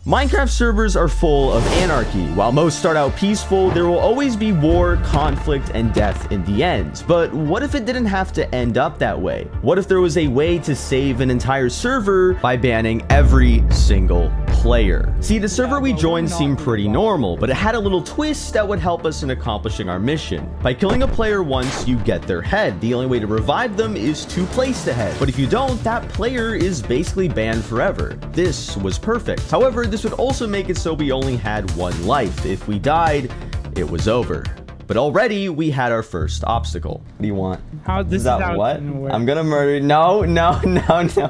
Minecraft servers are full of anarchy. While most start out peaceful, there will always be war, conflict, and death in the end. But what if it didn't have to end up that way? What if there was a way to save an entire server by banning every single player? See, the server we joined seemed pretty normal, but it had a little twist that would help us in accomplishing our mission. By killing a player once, you get their head. The only way to revive them is to place the head. But if you don't, that player is basically banned forever. This was perfect. However, this would also make it so we only had one life. If we died, it was over. But already we had our first obstacle. What do you want? How this is that what? I'm gonna murder. No.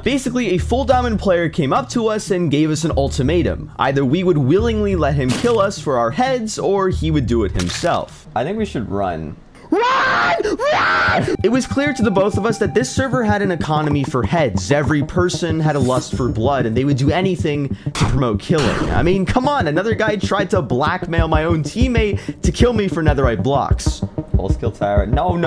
Basically, a full diamond player came up to us and gave us an ultimatum. Either we would willingly let him kill us for our heads, or he would do it himself. I think we should run. Run! Run! It was clear to the both of us that this server had an economy for heads. Every person had a lust for blood, and they would do anything to promote killing. I mean, come on, another guy tried to blackmail my own teammate to kill me for netherite blocks. Pulse kill Tyrant. No. 2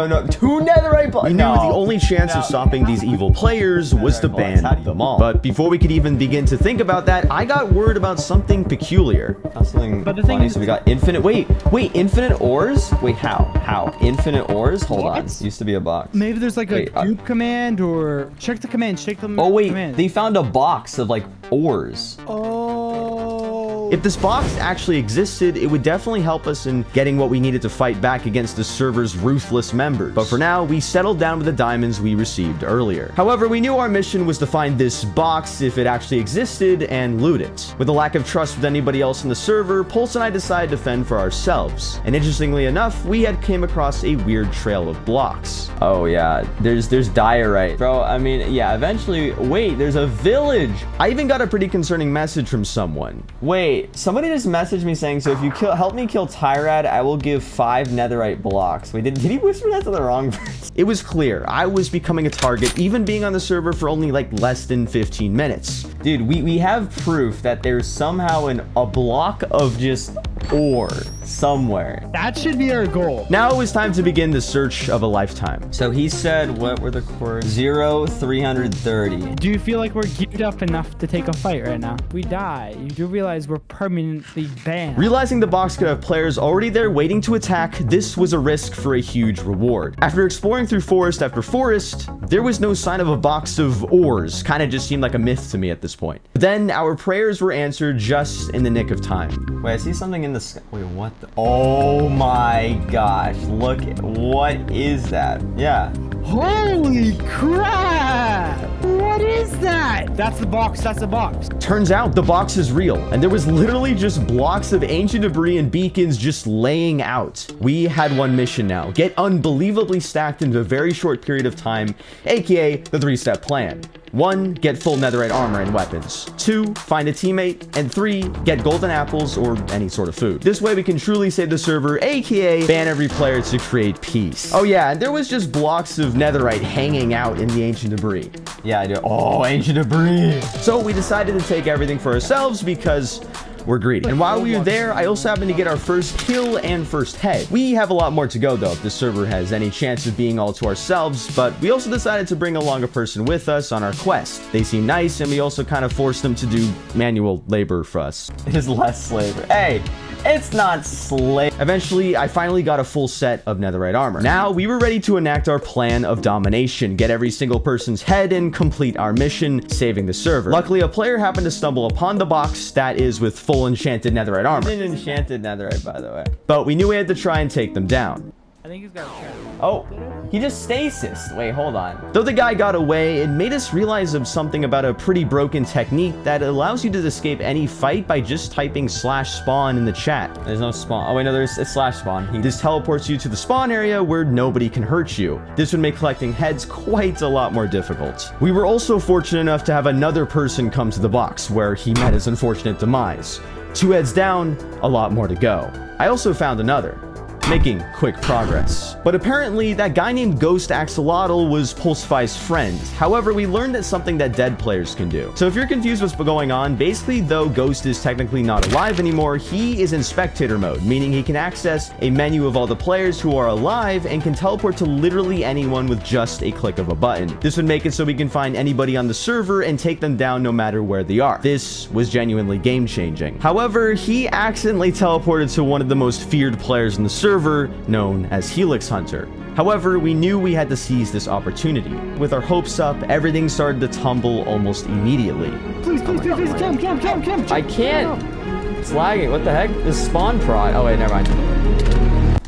netherite blocks. We knew the only chance of stopping these evil players was to ban them all. But before we could even begin to think about that, I got word about something peculiar. Something funny. So we got infinite. Wait, infinite ores? Wait, how? Infinite ores? Hold on. Used to be a box. Maybe there's like a dupe command, or check the command. Oh wait, they found a box of like ores. Oh. If this box actually existed, it would definitely help us in getting what we needed to fight back against the server's ruthless members. But for now, we settled down with the diamonds we received earlier. However, we knew our mission was to find this box, if it actually existed, and loot it. With a lack of trust with anybody else in the server, Pulse and I decided to fend for ourselves. And interestingly enough, we had came across a weird trail of blocks. Oh yeah, there's diorite. Bro, I mean, yeah, eventually, wait, there's a village. I even got a pretty concerning message from someone. Wait, somebody just messaged me saying, so if you help me kill Tyrad, I will give 5 netherite blocks. Wait, did he whisper that to the wrong person? It was clear I was becoming a target, even being on the server for only like less than 15 minutes. Dude, we have proof that there's somehow a block of just ore somewhere. That should be our goal. Now it was time to begin the search of a lifetime. So he said, what were the cores? 0, 330. Do you feel like we're geared up enough to take a fight right now? If we die, you do realize we're permanently banned. Realizing the box could have players already there waiting to attack, this was a risk for a huge reward. After exploring through forest after forest, there was no sign of a box of ores. Kind of just seemed like a myth to me at this point. But then our prayers were answered just in the nick of time. Wait, I see something in the sky. Wait, what the? Oh my gosh, look, what is that? Yeah. Holy crap! What is that? That's the box. That's the box. Turns out the box is real, and there was literally just blocks of ancient debris and beacons just laying out. We had one mission now: get unbelievably stacked into a very short period of time, aka the 3-step plan. 1, get full netherite armor and weapons. 2, find a teammate. And 3, get golden apples or any sort of food. This way we can truly save the server, aka ban every player to create peace. Oh yeah, and there was just blocks of netherite hanging out in the ancient debris. Yeah, I do. Oh, ancient debris. So we decided to take everything for ourselves because we're greedy. And while we were there, I also happened to get our first kill and first head. We have a lot more to go though if the server has any chance of being all to ourselves, but we also decided to bring along a person with us on our quest. They seem nice, and we also kind of forced them to do manual labor for us. It is less labor. Hey, it's not slave. Eventually, I finally got a full set of netherite armor. Now, we were ready to enact our plan of domination, get every single person's head, and complete our mission, saving the server. Luckily, a player happened to stumble upon the box that is with full enchanted netherite armor. An enchanted netherite, by the way. But we knew we had to try and take them down. I think he's got a trap. Oh, he just stasis. Wait, hold on. Though the guy got away, it made us realize of something about a pretty broken technique that allows you to escape any fight by just typing /spawn in the chat. There's no spawn. Oh wait, no, there's a /spawn. This teleports you to the spawn area where nobody can hurt you. This would make collecting heads quite a lot more difficult. We were also fortunate enough to have another person come to the box where he met his unfortunate demise. 2 heads down, a lot more to go. I also found another. making quick progress. But apparently, that guy named Ghost Axolotl was Pulsify's friend. However, we learned that something that dead players can do. So if you're confused what's going on, basically, though Ghost is technically not alive anymore, he is in spectator mode, meaning he can access a menu of all the players who are alive and can teleport to literally anyone with just a click of a button. This would make it so we can find anybody on the server and take them down no matter where they are. This was genuinely game-changing. However, he accidentally teleported to one of the most feared players in the server, known as Helix Hunter. However, we knew we had to seize this opportunity. With our hopes up, everything started to tumble almost immediately. Please, jump. I can't. It's lagging. What the heck? This spawn prod. Oh, wait, never mind.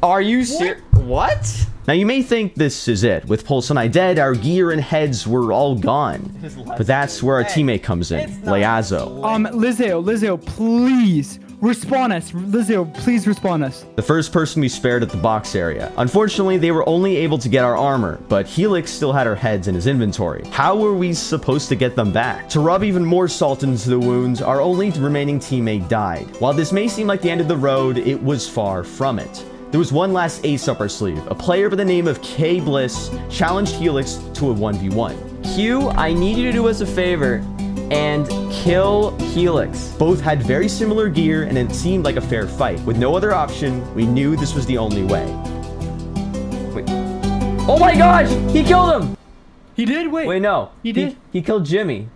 Are you serious? What? Now, you may think this is it. With Pulse and I dead, our gear and heads were all gone. But that's where our teammate comes in, Leazo. Lizzo, please respawn us. Lizzo, please respawn us. The first person we spared at the box area. Unfortunately, they were only able to get our armor, but Helix still had our heads in his inventory. How were we supposed to get them back? To rub even more salt into the wounds, our only remaining teammate died. While this may seem like the end of the road, it was far from it. There was one last ace up our sleeve. A player by the name of K Bliss challenged Helix to a 1v1. Q, I need you to do us a favor and kill Helix. Both had very similar gear, and it seemed like a fair fight. With no other option, we knew this was the only way. Wait. Oh my gosh! He killed him! He did? Wait, no. He did? He killed Jimmy.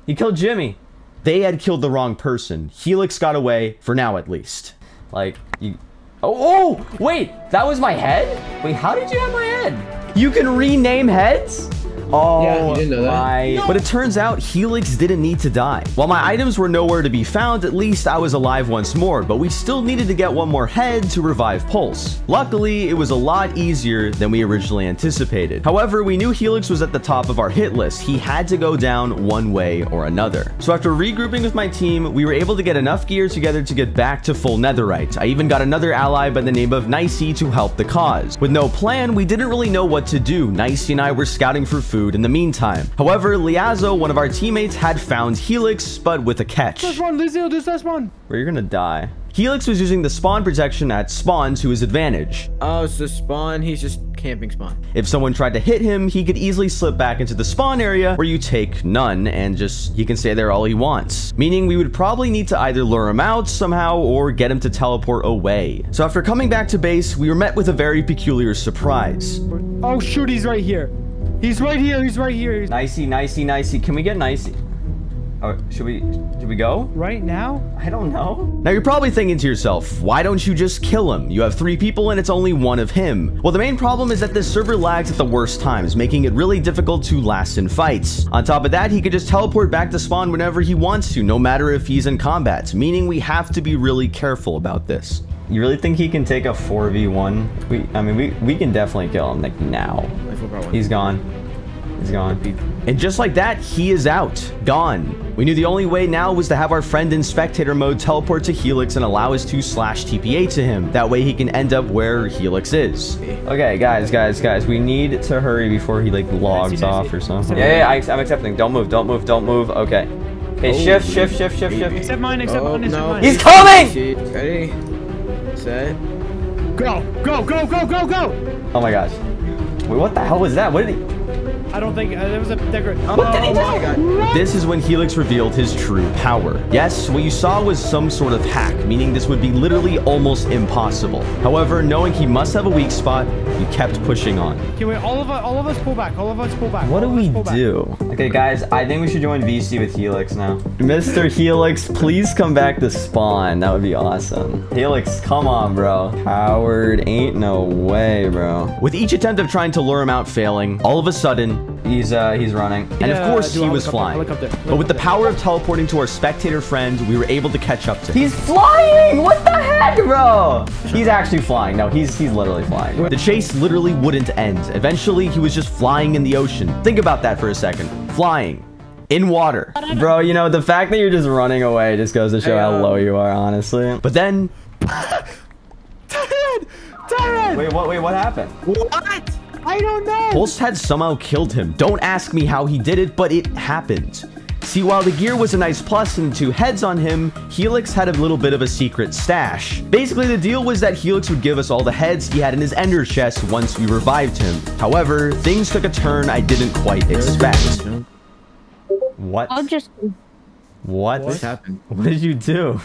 He killed Jimmy. They had killed the wrong person. Helix got away, for now at least. Like, you... Oh, wait! That was my head? Wait, how did you have my head? You can rename heads? Oh, yeah, you didn't know that. No. But it turns out Helix didn't need to die. While my items were nowhere to be found, at least I was alive once more, but we still needed to get one more head to revive Pulse. Luckily, it was a lot easier than we originally anticipated. However, we knew Helix was at the top of our hit list. He had to go down one way or another. So after regrouping with my team, we were able to get enough gear together to get back to full netherite. I even got another ally by the name of Nicey to help the cause. With no plan, we didn't really know what to do. Nicey and I were scouting for food in the meantime. However, Leazo, one of our teammates, had found Helix, but with a catch. This one, Lizio, this one. Where you're gonna die. Helix was using the spawn protection at spawn to his advantage. Oh, so spawn, he's just camping spawn. If someone tried to hit him, he could easily slip back into the spawn area where you take none and he can stay there all he wants. Meaning we would probably need to either lure him out somehow or get him to teleport away. So after coming back to base, we were met with a very peculiar surprise. Oh shoot, he's right here. He's right here. Nicey. Can we get Nicey? Oh, should we go? Right now? I don't know. Now you're probably thinking to yourself, why don't you just kill him? You have 3 people and it's only one of him. Well, the main problem is that this server lags at the worst times, making it really difficult to last in fights. On top of that, he could just teleport back to spawn whenever he wants to, no matter if he's in combat, meaning we have to be really careful about this. You really think he can take a 4v1? I mean, we can definitely kill him, like, now. He's gone. He's gone. And just like that, he is out. Gone. We knew the only way now was to have our friend in spectator mode teleport to Helix and allow us to /TPA to him. That way he can end up where Helix is. Okay, guys. We need to hurry before he, like, logs off or something. Yeah, I'm accepting. Don't move. Okay. Okay, shift. Except mine. He's coming! Ready? Set. Go! Oh my gosh. Wait, what the hell was that? What did he... I don't think there was a decorator. What did he do? This is when Helix revealed his true power. Yes, what you saw was some sort of hack, meaning this would be literally almost impossible. However, knowing he must have a weak spot, we kept pushing on. Okay, wait, all of us pull back. What do we do? Okay, guys, I think we should join VC with Helix now. Mr. Helix, please come back to spawn. That would be awesome. Helix, come on, bro. Howard, ain't no way, bro. With each attempt of trying to lure him out failing, all of a sudden, he's running. And of course, he was flying. But with the power of teleporting to our spectator friend, we were able to catch up to him. He's flying! What the heck, bro? He's actually flying. No, he's literally flying. The chase literally wouldn't end. Eventually, he was just flying in the ocean. Think about that for a second. Flying. In water. Bro, you know, the fact that you're just running away just goes to show how low you are, honestly. But then... Tyrant! Wait, what happened? What? I don't know. Pulse had somehow killed him. Don't ask me how he did it, but it happened. See, while the gear was a nice plus and 2 heads on him, Helix had a little bit of a secret stash. Basically, the deal was that Helix would give us all the heads he had in his ender chest once we revived him. However, things took a turn I didn't quite expect. What? I'll just... What? What happened? What did you do?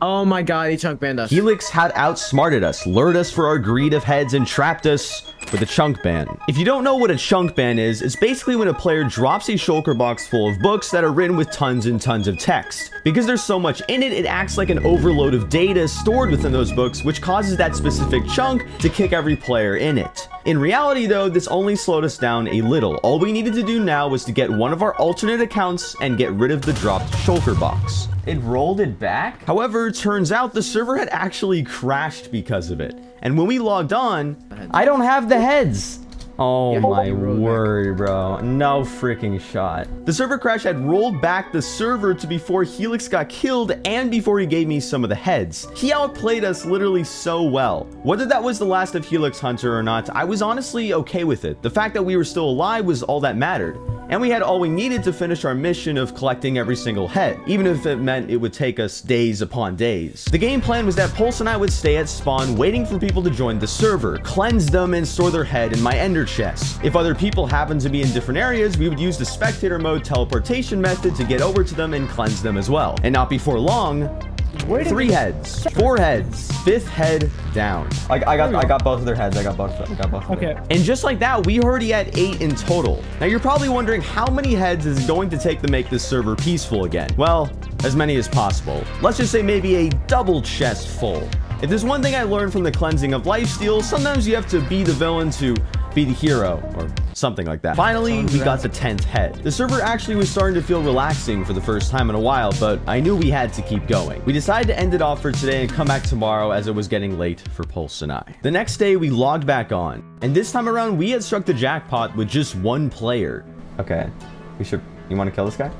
Oh my god, he chunk banned us. Helix had outsmarted us, lured us for our greed of heads, and trapped us with a chunk ban. If you don't know what a chunk ban is, it's basically when a player drops a shulker box full of books that are written with tons and tons of text. Because there's so much in it, it acts like an overload of data stored within those books, which causes that specific chunk to kick every player in it. In reality though, this only slowed us down a little. All we needed to do now was to get one of our alternate accounts and get rid of the dropped shulker box. It rolled it back? However, it turns out the server had actually crashed because of it. And when we logged on, I don't have the heads. Oh Yeah, my you rolled word, bro. No freaking shot. The server crash had rolled back the server to before Helix got killed and before he gave me some of the heads. He outplayed us literally so well. Whether that was the last of Helix Hunter or not, I was honestly okay with it. The fact that we were still alive was all that mattered. And we had all we needed to finish our mission of collecting every single head, even if it meant it would take us days upon days. The game plan was that Pulse and I would stay at spawn waiting for people to join the server, cleanse them, and store their head in my ender chest. If other people happened to be in different areas, we would use the spectator mode teleportation method to get over to them and cleanse them as well. And not before long, 3 heads, 4 heads, 5th head down. I got both of their heads. I got both of them. Okay. And just like that, we already had 8 in total. Now you're probably wondering how many heads is it going to take to make this server peaceful again? Well, as many as possible. Let's just say maybe a double chest full. If there's one thing I learned from the cleansing of LifeSteal, sometimes you have to be the villain to be the hero, or something like that. Finally, we got the 10th head. The server actually was starting to feel relaxing for the first time in a while, but I knew we had to keep going. We decided to end it off for today and come back tomorrow as it was getting late for Pulse and I. The next day, we logged back on, and this time around, we had struck the jackpot with just 1 player. Okay. You want to kill this guy?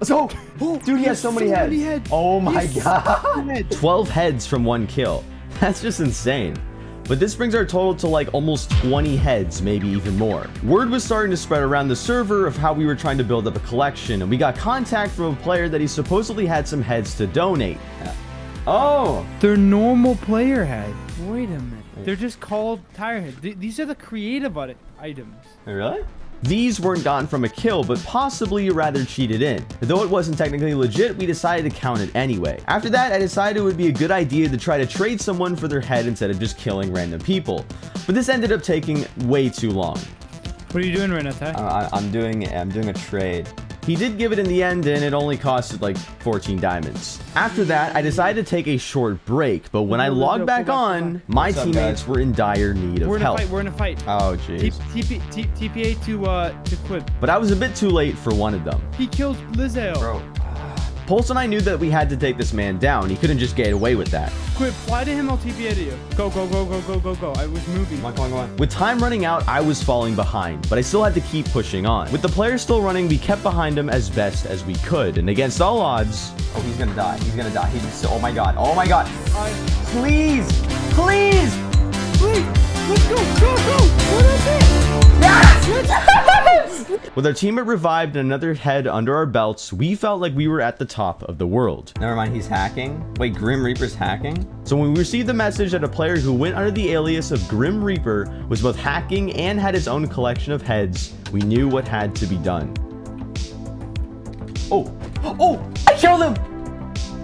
Let's go! Dude, he has so many heads. Oh my god. 12 heads from 1 kill. That's just insane. But this brings our total to like almost 20 heads, maybe even more. Word was starting to spread around the server of how we were trying to build up a collection, and we got contact from a player that he supposedly had some heads to donate. Oh! They're normal player head. Wait a minute. They're just called tire heads. These are the creative items. Really? These weren't gotten from a kill, but possibly rather cheated in. Though it wasn't technically legit, we decided to count it anyway. After that, I decided it would be a good idea to try to trade someone for their head instead of just killing random people. But this ended up taking way too long. What are you doing right now, Ty? I'm doing a trade. He did give it in the end, and it only costed like 14 diamonds. After that, I decided to take a short break, but when I logged back on, my teammates were in dire need of help. We're in a fight. Oh, jeez. TPA to quit. But I was a bit too late for one of them. He kills Lizzo. Bro. Pulse and I knew that we had to take this man down. He couldn't just get away with that. Quit, fly to him, I'll TPA to you. Go. I was moving. Come on. With time running out, I was falling behind, but I still had to keep pushing on. With the player still running, we kept behind him as best as we could, and against all odds... Oh, he's gonna die. He's so... Oh my god. Please! Let's go! What is it? Yes! With our teammate revived and another head under our belts, we felt like we were at the top of the world. Never mind, he's hacking. Wait, Grim Reaper's hacking? So when we received the message that a player who went under the alias of Grim Reaper was both hacking and had his own collection of heads, we knew what had to be done. Oh, I killed him!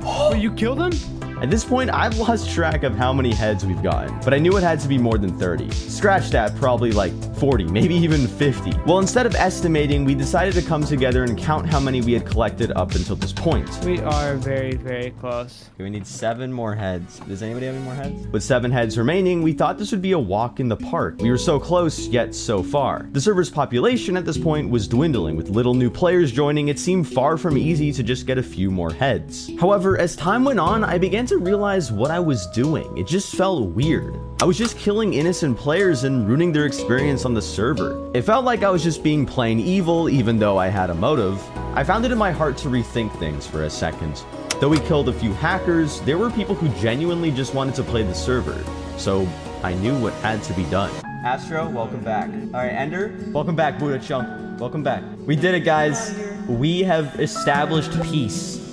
Oh, you killed him? At this point, I've lost track of how many heads we've gotten, but I knew it had to be more than 30. Scratch that, probably like 40, maybe even 50. Well, instead of estimating, we decided to come together and count how many we had collected up until this point. We are very, very close. We need 7 more heads. Does anybody have any more heads? With 7 heads remaining, we thought this would be a walk in the park. We were so close, yet so far. The server's population at this point was dwindling. With little new players joining, it seemed far from easy to just get a few more heads. However, as time went on, I began to realize what I was doing. It just felt weird. I was just killing innocent players and ruining their experience on the server. It felt like I was just being plain evil, even though I had a motive. I found it in my heart to rethink things for a second. Though we killed a few hackers, there were people who genuinely just wanted to play the server. So I knew what had to be done. Astro, welcome back. All right, Ender. Welcome back, Buddha Chump. Welcome back. We did it, guys. We have established peace.